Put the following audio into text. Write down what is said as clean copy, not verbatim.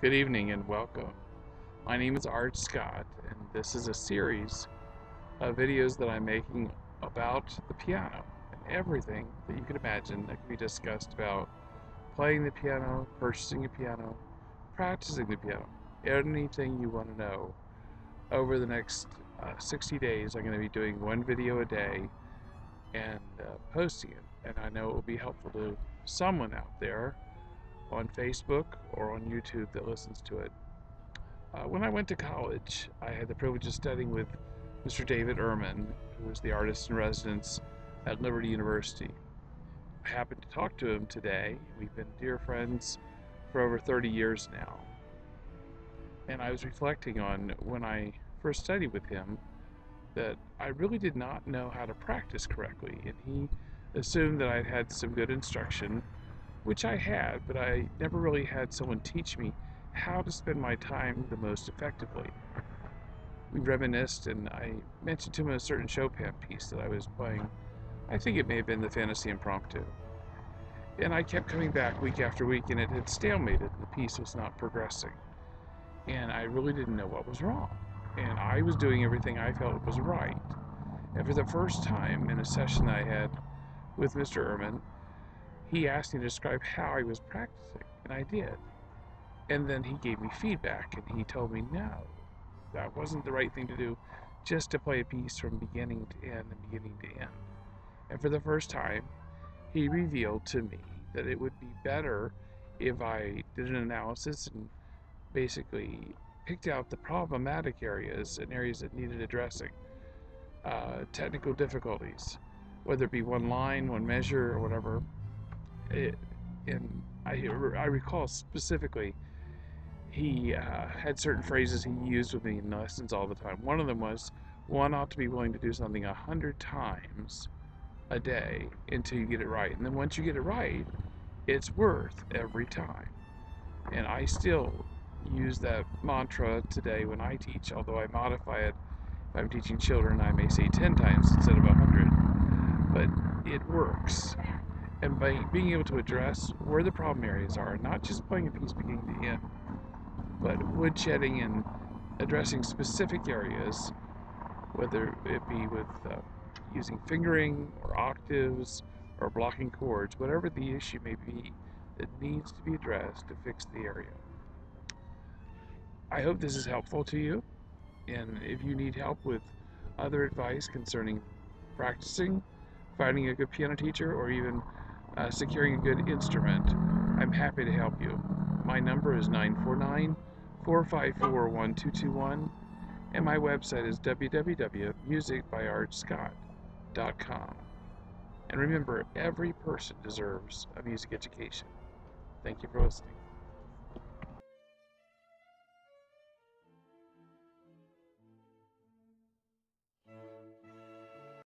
Good evening and welcome. My name is Art Scott, and this is a series of videos that I'm making about the piano and everything that you can imagine that can be discussed about playing the piano, purchasing a piano, practicing the piano, anything you want to know. Over the next 60 days, I'm going to be doing one video a day and posting it, and I know it will be helpful to someone out there on Facebook or on YouTube that listens to it. When I went to college, I had the privilege of studying with Mr. David Ehrman, who was the artist in residence at Liberty University. I happened to talk to him today. We've been dear friends for over 30 years now. And I was reflecting on when I first studied with him that I really did not know how to practice correctly. And he assumed that I'd had some good instruction, which I had, but I never really had someone teach me how to spend my time the most effectively. We reminisced, and I mentioned to him a certain Chopin piece that I was playing. I think it may have been the Fantasy Impromptu. And I kept coming back week after week, and it had stalemated. The piece was not progressing. And I really didn't know what was wrong. And I was doing everything I felt was right. And for the first time in a session that I had with Mr. Ehrman, he asked me to describe how I was practicing, and I did. And then he gave me feedback, and he told me, no, that wasn't the right thing to do, just to play a piece from beginning to end and beginning to end. And for the first time, he revealed to me that it would be better if I did an analysis and basically picked out the problematic areas and areas that needed addressing, technical difficulties, whether it be one line, one measure, or whatever. And I recall specifically he had certain phrases he used with me in lessons all the time. One of them was, one ought to be willing to do something 100 times a day until you get it right. And then once you get it right, it's worth every time. And I still use that mantra today when I teach, although I modify it. If I'm teaching children, I may say 10 times instead of 100. But it works. And by being able to address where the problem areas are, not just playing a piece beginning to end, but woodshedding and addressing specific areas, whether it be with using fingering or octaves or blocking chords, whatever the issue may be that needs to be addressed to fix the area. I hope this is helpful to you, and if you need help with other advice concerning practicing, finding a good piano teacher, or even securing a good instrument, I'm happy to help you. My number is 949-454-1221, and my website is www.musicbyartscott.com. And remember, every person deserves a music education. Thank you for listening.